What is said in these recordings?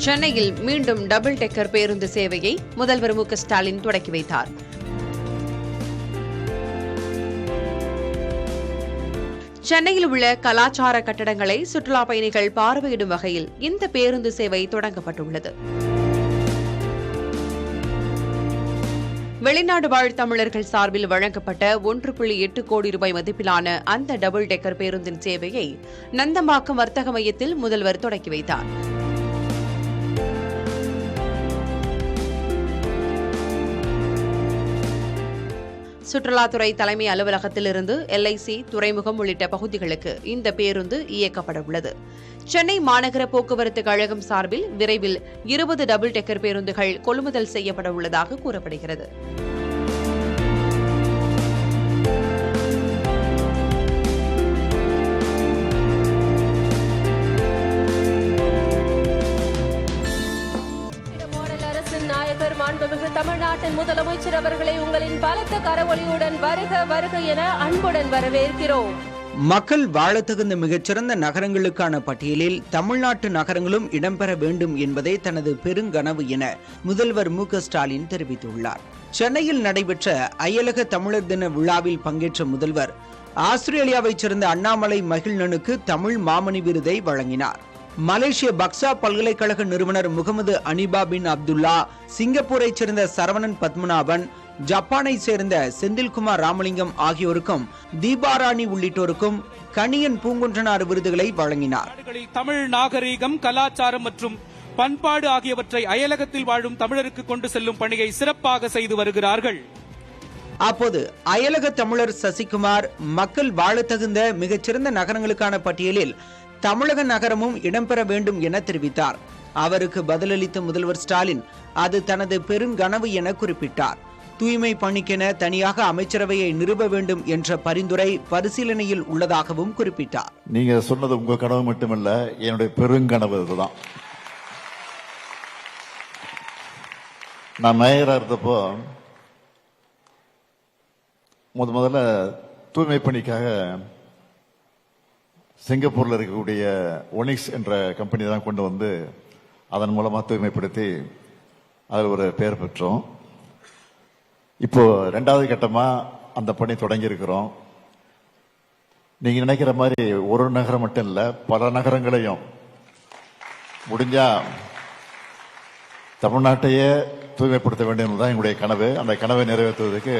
சென்னையில் மீண்டும் double decker பேருந்து சேவையை முதல்வர் மு க ஸ்டாலின் தொடக்கி வைத்தார். சென்னையில் உள்ள கலாச்சார கட்டடங்களை சுற்றுலா பயணிகள் பார்வையிடும் வகையில் இந்த பேருந்து சேவை தொடங்கப்பட்டுள்ளது. வெளிநாடு வாழ் தமிழர்கள் சார்பில் வழங்கப்பட்ட 1.8 கோடி ரூபாய் மதிப்பிலான அந்த டபுள் டெக்கர் பேருந்தின் சேவையை நந்தம்பாக்கம் வர்த்தக மையத்தில் முதல்வர் தொடக்கி வைத்தார். சுற்றுலாத்துறை தலைமை அலுவலகத்திலிருந்து LIC, துறைமுகம் உள்ளிட்ட பகுதிகளுக்கு இந்த பேருந்து இயக்கப்பட உள்ளது. சென்னை மாநகர போக்குவரத்து கழகம் சார்பில் விரைவில் 20 டபுள் டெக்கர் பேருந்துகள் கொள்முதல் செய்யப்பட உள்ளதாக கூறப்படுகிறது. தமிழ்நாட்டின் முதலமைச்சர் அவர்களை உங்களின் பலத்த கரவொலியுடன் வருக வருக என அன்புடன் வரவேற்கிறோம். மக்கள் வாழத்தகுந்த மிகச்சிறந்த நகரங்களுக்கான பட்டியலில் தமிழ்நாட்டு நகரங்களும் இடம்பெற வேண்டும் என்பதே தனது பெருங்கனவு என முதல்வர் மு க ஸ்டாலின் தெரிவித்துள்ளார். சென்னையில் நடைபெற்ற அயலக தமிழர் தின விழாவில் பங்கேற்ற முதல்வர் ஆஸ்திரேலியாவைச் சேர்ந்த அண்ணாமலை மகிழ்நனுக்கு தமிழ் மாமணி விருதை வழங்கினார். மலேசிய பக்சா பல்கலைக்கழக நிறுவனர் முகமது அனிபா பின் அப்துல்லா, சிங்கப்பூரைச் சேர்ந்த சரவணன் பத்மநாபன், ஜப்பானை சேர்ந்த செந்தில்குமார் ராமலிங்கம் ஆகியோருக்கும் தீபாராணி உள்ளிட்டோருக்கும் கணியன் பூங்குன்றனார் விருதுகளை வழங்கினார். தமிழ் நாகரீகம், கலாச்சாரம் மற்றும் பண்பாடு ஆகியவற்றை அயலகத்தில் வாழும் தமிழருக்கு கொண்டு செல்லும் பணியை சிறப்பாக செய்து வருகிறார்கள். அப்போது அயலக தமிழர் சசிகுமார் மக்கள் வாழத்தகுந்த மிகச்சிறந்த நகரங்களுக்கான பட்டியலில் தமிழக நகரமும் இடம்பெற வேண்டும் என தெரிவித்தார். அவருக்கு பதிலளித்த முதல்வர் ஸ்டாலின் அது தனது பெருங்கனவு என குறிப்பிட்டார். தூய்மை பணிக்கென தனியாக அமைச்சரவையை நிறுவ வேண்டும் என்ற பரிந்துரை பரிசீலனையில் உள்ளதாகவும் குறிப்பிட்டார். நீங்க சொன்னது உங்க கனவு மட்டுமல்ல, என்னுடைய பெருங்கனவு இதுதான். நான் மேயரா இருந்தப்போ முதல்ல தூய்மை பணிக்காக சிங்கப்பூர்ல இருக்கக்கூடிய ஒனிக்ஸ் என்ற கம்பெனி தான் கொண்டு வந்து அதன் மூலமா தூய்மைப்படுத்தி அதில் ஒரு பெயர் பெற்றோம். இப்போ 2வது கட்டமா அந்த பணி தொடங்கி இருக்கிறோம். நீங்க நினைக்கிற மாதிரி ஒரு நகரம் மட்டும் இல்ல, பல நகரங்களையும் முடிஞ்சா தமிழ்நாட்டையே தூய்மைப்படுத்த வேண்டியதுதான் எங்களுடைய கனவு. அந்த கனவை நிறைவேற்றுவதற்கு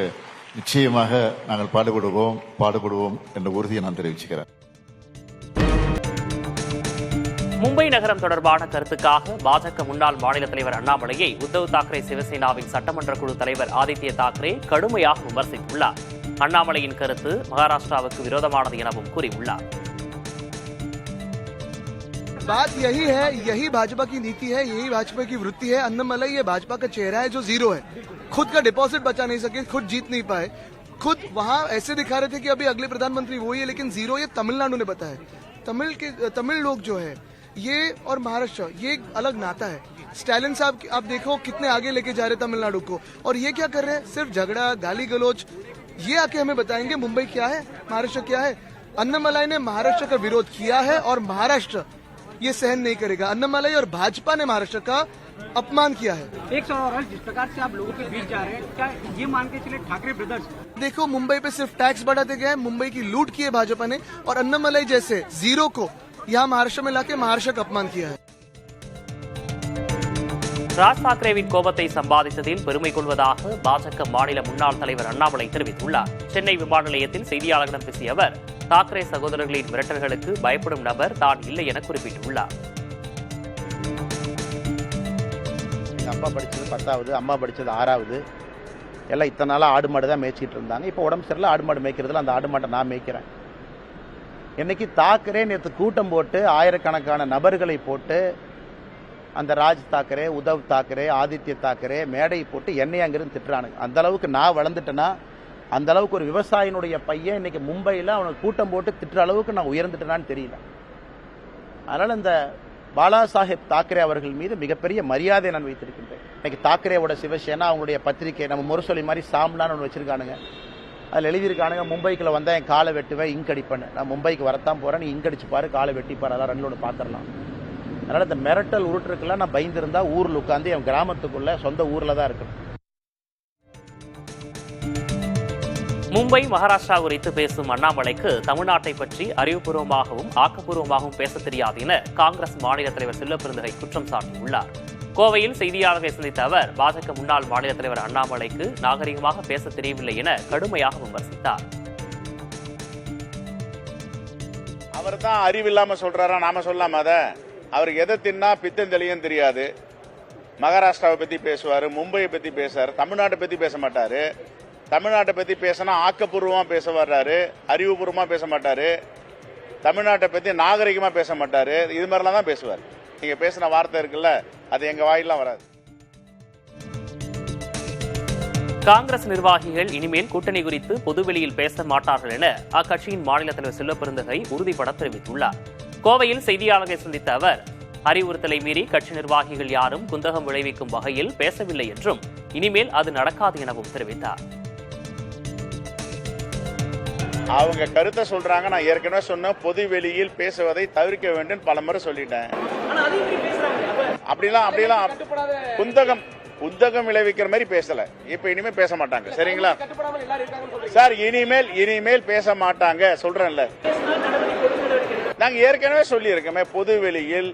நிச்சயமாக நாங்கள் பாடுபடுவோம் என்ற உறுதியை நான் தெரிவிச்சுக்கிறேன். மும்பை நகரம் தொடர்பான கருத்துக்காக பாஜக முன்னாள் மாநில தலைவர் அண்ணாமலையை உத்தவ் தாக்கரே சிவசேனாவின் சட்டமன்ற குழு தலைவர் ஆதித்ய தாக்கரே கடுமையாக விமர்சித்துள்ளார். அண்ணாமலையின் கருத்து மகாராஷ்டிராவுக்கு விரோதமானது எனவும் கூறியுள்ளார். बात यही है, यही भाजपा की नीति है, यही भाजपा की वृत्ति है. अन्नामलाई ये भाजपा का चेहरा है जो जीरो है, खुद का डिपॉजिट बचा नहीं सके, खुद जीत नहीं पाए, खुद वहां ऐसे दिखा रहे थे कि अभी अगले प्रधानमंत्री वही है, लेकिन जीरो ये तमिलनाडु ने बताया. तमिल लोग जो है ये और महाराष्ट्र ये अलग नाता है. स्टालिन साहब आप देखो कितने आगे लेके जा रहे तमिलनाडु को, और ये क्या कर रहे हैं, सिर्फ झगड़ा गाली गलोच. ये आके हमें बताएंगे मुंबई क्या है, महाराष्ट्र क्या है. अन्नामलाई ने महाराष्ट्र का विरोध किया है और महाराष्ट्र ये सहन नहीं करेगा. अन्नामलाई और भाजपा ने महाराष्ट्र का अपमान किया है. एक सवाल, जिस प्रकार से आप लोगों के बीच जा रहे हैं, क्या ये मान के चले ठाकरे ब्रदर्स देखो मुंबई पे सिर्फ टैक्स बढ़ाते गए, मुंबई की लूट की है भाजपा ने, और अन्नामलाई जैसे जीरो को यहाँ महाराष्ट्र में लाके महाराष्ट्र का अपमान किया है. ராஜ் தாக்கரேவின் கோபத்தை சம்பாதித்ததில் பெருமை கொள்வதாக பாஜக மாநில முன்னாள் தலைவர் அண்ணாமலை தெரிவித்துள்ளார். சென்னை விமான நிலையத்தில் செய்தியாளர்களிடம் பேசிய அவர், தாக்கரே சகோதரர்களின் மிரட்டல்களுக்கு பயப்படும் நபர் தான் இல்லை என குறிப்பிட்டுள்ளார். அப்பா படிச்சது 10வது, அம்மா படிச்சது 6வது, எல்லாம் இத்தனை நாளாக ஆடு மாடு தான் மேய்ச்சிட்டு இருந்தாங்க. இப்போ உடம்பு சரியில்லை, ஆடு மாடு மேய்க்கிறதுல அந்த ஆடு மாட்டை நான் மேய்க்கிறேன். இன்னைக்கு தாக்கரே நேற்று கூட்டம் போட்டு ஆயிரக்கணக்கான நபர்களை போட்டு அந்த ராஜ் தாக்கரே, உத்தவ் தாக்கரே, ஆதித்ய தாக்கரே மேடை போட்டு என்னைய அங்கிருந்து திட்டுறானுங்க. அந்த அளவுக்கு நான் வளர்ந்துட்டேன்னா, அந்த அளவுக்கு ஒரு விவசாயினுடைய பையன் இன்னைக்கு மும்பையில் அவனுக்கு கூட்டம் போட்டு திட்டுற அளவுக்கு நான் உயர்ந்துட்டேனான்னு தெரியல. அதனால இந்த பாலா சாஹேப் தாக்கரே அவர்கள் மீது மிகப்பெரிய மரியாதை நான் வைத்திருக்கின்றேன். இன்னைக்கு தாக்கரேவோட சிவசேனா அவங்களுடைய பத்திரிகை நம்ம முரசொலி மாதிரி சாம்லான்னு ஒன்று வச்சிருக்கானுங்க. அதில் எழுதியிருக்கானுங்க, மும்பைக்குள்ள வந்தால் என் காலை வெட்டுவேன், இங்க் அடிப்பேன். நான் மும்பைக்கு வரத்தான் போகிறேன், நீ இங்க் அடிச்சு பாரு, காலை வெட்டி பாரு, அதெல்லாம் ரெண்டோட பார்த்துடலாம். அதனால் இந்த மிரட்டல் உருட்டுருக்கெல்லாம் நான் பயந்துருந்தா ஊரில் உட்காந்து என் கிராமத்துக்குள்ள சொந்த ஊரில் தான் இருக்கணும். மும்பை, மகாராஷ்டிரா குறித்து பேசும் அண்ணாமலைக்கு தமிழ்நாட்டை பற்றி அறிவுபூர்வமாகவும் ஆக்கப்பூர்வமாகவும் பேச தெரியாது என காங்கிரஸ் மாநில தலைவர் செல்லப்பெருந்தகை குற்றம் சாட்டியுள்ளார். கோவையில் செய்தியாளர்களை சந்தித்த அவர் பாஜக முன்னாள் மாநில தலைவர் அண்ணாமலைக்கு நாகரிகமாக பேச தெரியவில்லை என கடுமையாக விமர்சித்தார். அவர் தான் அறிவில்லாம சொல்றாரா, நாம சொல்லாம அத? அவருக்கு எதை தின்னா பித்தம் தெளியும் தெரியாது. மகாராஷ்டிராவை பத்தி பேசுவாரு, மும்பையை பத்தி பேசுவாரு, தமிழ்நாட்டை பத்தி பேச மாட்டாரு. தமிழ்நாட்டை பத்தி பேசினா ஆக்கப்பூர்வமா பேச வர்றாரு, அறிவுபூர்வமா பேச மாட்டாரு. தமிழ்நாட்டை பத்தி நாகரிகமா பேச மாட்டாரு. இது மாதிரிலாம் தான் பேசுவார். நீங்க பேசின வார்த்தை இருக்குல்ல, அது எங்க வாயிலாம் வராது. காங்கிரஸ் நிர்வாகிகள் இனிமேல் கூட்டணி குறித்து பொதுவெளியில் பேச மாட்டார்கள் என அக்கட்சியின் மாநில தலைவர் செல்லப்பெருந்தகை உறுதிபட தெரிவித்துள்ளார். கோவையில் செய்தியாளர்களை சந்தித்த அவர் அறிவுறுத்தலை மீறி கட்சி நிர்வாகிகள் யாரும் குந்தகம் விளைவிக்கும் வகையில் பேசவில்லை என்றும் இனிமேல் அது நடக்காது எனவும் தெரிவித்தார். அவங்க கருத்தை சொல்றாங்க. நான் ஏற்கனவே சொன்ன பொது வெளியில் பேசுவதை தவிர்க்க வேண்டும் பல முறை சொல்லிட்டேன். அப்படிலாம் குந்தகம் விளைவிக்கிற மாதிரி பேசல. இப்ப இனிமேல் பேச மாட்டாங்க. சரிங்களா சார்? இனிமேல் பேச மாட்டாங்க சொல்றேன்ல. நாங்க ஏற்கனவே சொல்லி இருக்கோமே, பொது வெளியில்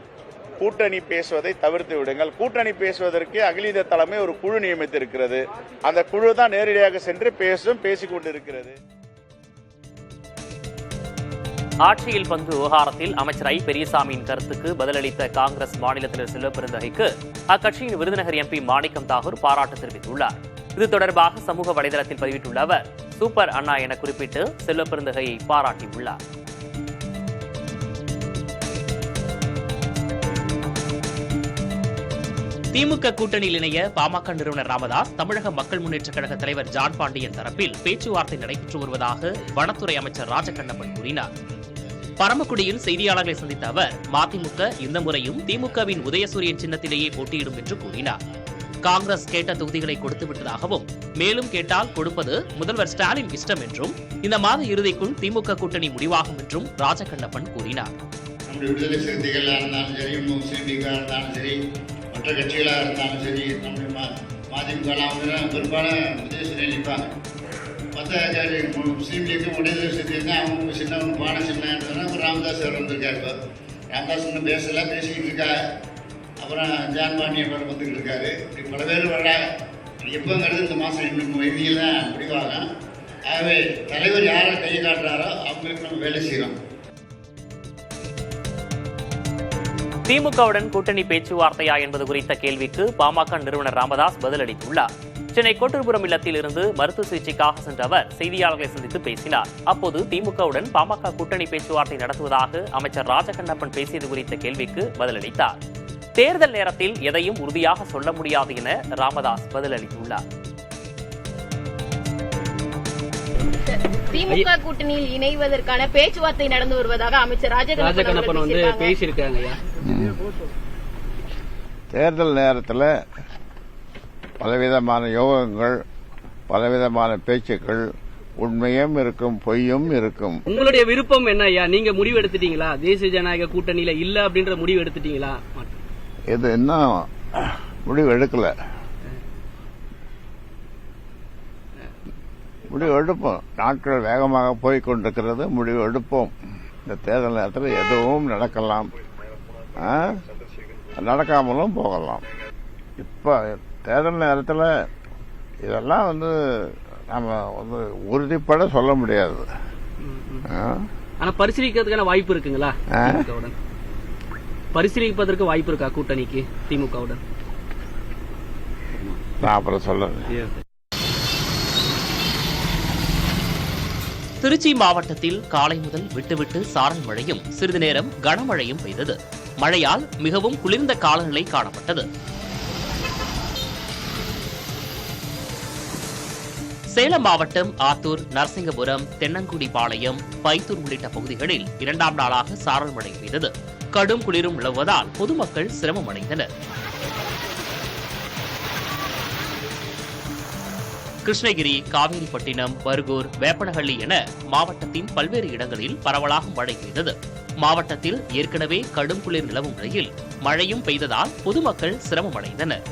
கூட்டணி பேசுவதை தவிர்த்து விடுங்கள். கூட்டணி பேசுவதற்கு அகில இந்திய தலைமை ஒரு குழு நியமித்திருக்கிறது. அந்த குழு தான் நேரடியாக சென்று பேசிக் கொண்டிருக்கிறது. ஆட்சியில் பங்கு விவகாரத்தில் அமைச்சர் ஐ பெரியசாமியின் கருத்துக்கு பதிலளித்த காங்கிரஸ் மாநில தலைவர் செல்லப்பெருந்தகைக்கு அக்கட்சியின் விருதுநகர் எம்பி மாணிக்கம் தாகூர் பாராட்டு தெரிவித்துள்ளார். இது தொடர்பாக சமூக வலைதளத்தில் பதிவிட்டுள்ள அவர் சூப்பர் அண்ணா என குறிப்பிட்டு செல்லப்பெருந்தகையை பாராட்டியுள்ளார். திமுக கூட்டணியில் இணைய பாமக நிறுவனர் ராமதாஸ், தமிழக மக்கள் முன்னேற்ற கழக தலைவர் ஜான் பாண்டியன் தரப்பில் பேச்சுவார்த்தை நடைபெற்று வருவதாக வனத்துறை அமைச்சர் ராஜகண்ணப்பன் கூறினார். பரமக்குடியில் செய்தியாளர்களை சந்தித்த அவர் மதிமுக இந்த முறையும் திமுகவின் உதயசூரியன் சின்னத்திலேயே போட்டியிடும் என்று கூறினார். காங்கிரஸ் கேட்ட தொகுதிகளை கொடுத்து விட்டதாகவும் மேலும் கேட்டால் கொடுப்பது முதல்வர் ஸ்டாலின் இஷ்டம் என்றும் இந்த மாத இறுதிக்குள் திமுக கூட்டணி முடிவாகும் என்றும் ராஜகண்ணப்பன் கூறினார். விடுதலை சிறுத்தைகளாக இருந்தாலும் சரி, முஸ்லீம் லீகாக இருந்தாலும் சரி, மற்ற கட்சிகளாக இருந்தாலும் சரி, நம்முடைய மதிமுக பெரும்பாலும் உதயசூரியன் நிற்பாங்க. மற்ற முஸ்லீம் லீக்கும் உதயசூரியன் சிறுத்தை அவங்க சின்ன பான சின்ன ராமதாஸ் அவர் வந்திருக்காரு. இப்போ ராமதாஸ் இன்னும் பேசிக்கிட்டு இருக்காரு. அப்புறம் ஜான் பாண்டியன் வந்துக்கிட்டு இருக்காரு. இப்படி பல பேர் வர்றாங்க. எப்போங்கிறது இந்த மாதம் இன்னும் இறுதியில் தான் முடிவாகும். ஆகவே தலைவர் யாரை கையை காட்டுறாரோ அவங்களுக்கு நம்ம வேலை செய்யலாம். திமுகவுடன் கூட்டணி பேச்சுவார்த்தையா என்பது குறித்த கேள்விக்கு பாமக நிறுவனர் ராமதாஸ் பதிலளித்துள்ளார். சென்னை கோட்டூர்புரம் இல்லத்தில் இருந்து மருத்துவ சிகிச்சைக்காக சென்ற அவர் செய்தியாளர்களை சந்தித்து பேசினார். அப்போது திமுகவுடன் பாமக கூட்டணி பேச்சுவார்த்தை நடத்துவதாக அமைச்சர் ராஜகண்ணப்பன் பேசியது குறித்த கேள்விக்கு பதிலளித்தார். தேர்தல் நேரத்தில் எதையும் உறுதியாக சொல்ல முடியாது என ராமதாஸ் பதிலளித்துள்ளார். திமுக கூட்டணியில் இணைவதற்கான பேச்சுவார்த்தை நடந்து வருவதாக அமைச்சர் ராஜகண்ணப்பன் வந்து பேசியிருக்காங்க. தேர்தல் நேரத்தில் பலவிதமான யோகங்கள், பலவிதமான பேச்சுக்கள், உண்மையும் இருக்கும், பொய்யும் இருக்கும். உங்களுடைய விருப்பம் என்ன ஐயா? நீங்க முடிவு எடுத்துட்டீங்களா? தேசிய ஜனநாயக கூட்டணியில இல்ல அப்படின்ற முடிவு எடுத்துட்டீங்களா? இது இன்னும் முடிவு எடுக்கல. முடிவு எடுப்போம். நாட்கள் வேகமாக போய்கொண்டிருக்கிறது. முடிவு எடுப்போம். இந்த தேர்தல் நேரத்தில் எதுவும் நடக்கலாம், நடக்காமலும் போகலாம். இப்போ தேர்தல் நேரத்தில் இதெல்லாம் நம்ம உறுதிப்பட சொல்ல முடியாது. ஆனா பரிசீலிக்கிறதுக்கான வாய்ப்பு இருக்குங்களா? பரிசீலிப்பதற்கு வாய்ப்பு இருக்கா கூட்டணிக்கு திமுகவுடன்? நான் அப்புறம் சொல்றேன். திருச்சி மாவட்டத்தில் காலை முதல் விட்டுவிட்டு சாரல் மழையும் சிறிது நேரம் கனமழையும் பெய்தது. மழையால் மிகவும் குளிர்ந்த காலநிலை காணப்பட்டது. சேலம் மாவட்டம் ஆத்தூர், நரசிங்கபுரம், தென்னங்குடி பாளையம், பைத்தூர் உள்ளிட்ட பகுதிகளில் 2ஆம் நாளாக சாரல் மழை பெய்தது. கடும் குளிரும் நிலவுவதால் பொதுமக்கள் சிரமம் அடைந்தனர். கிருஷ்ணகிரி, காவேரிப்பட்டினம், பர்கூர், வேப்பனஹள்ளி என மாவட்டத்தின் பல்வேறு இடங்களில் பரவலாக மழை பெய்தது. மாவட்டத்தில் ஏற்கனவே கடும் குளிர் நிலவும் நிலையில் மழையும் பெய்ததால் பொதுமக்கள் சிரமமடைந்தனர்.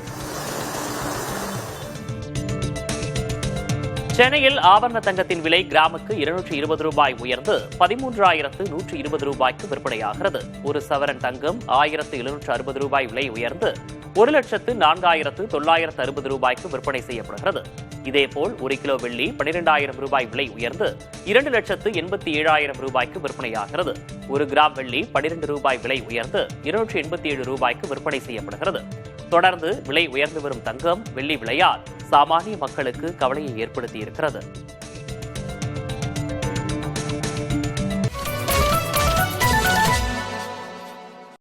சென்னையில் ஆபரண தங்கத்தின் விலை கிராமுக்கு 220 ரூபாய் உயர்ந்து 13,120 ரூபாய்க்கு விற்பனையாகிறது. ஒரு சவரன் தங்கம் 1,760 ரூபாய் விலை உயர்ந்து 1,04,960 ரூபாய்க்கு விற்பனை செய்யப்படுகிறது. இதேபோல் 1 கிலோ வெள்ளி 12,000 ரூபாய் விலை உயர்ந்து 2,87,000 ரூபாய்க்கு விற்பனையாகிறது. 1 கிராம் வெள்ளி 12 ரூபாய் விலை உயர்ந்து 287 ரூபாய்க்கு விற்பனை செய்யப்படுகிறது. தொடர்ந்து விலை உயர்ந்து வரும் தங்கம், வெள்ளி விலையால் சாமானிய மக்களுக்கு கவலையை ஏற்படுத்தியிருக்கிறது.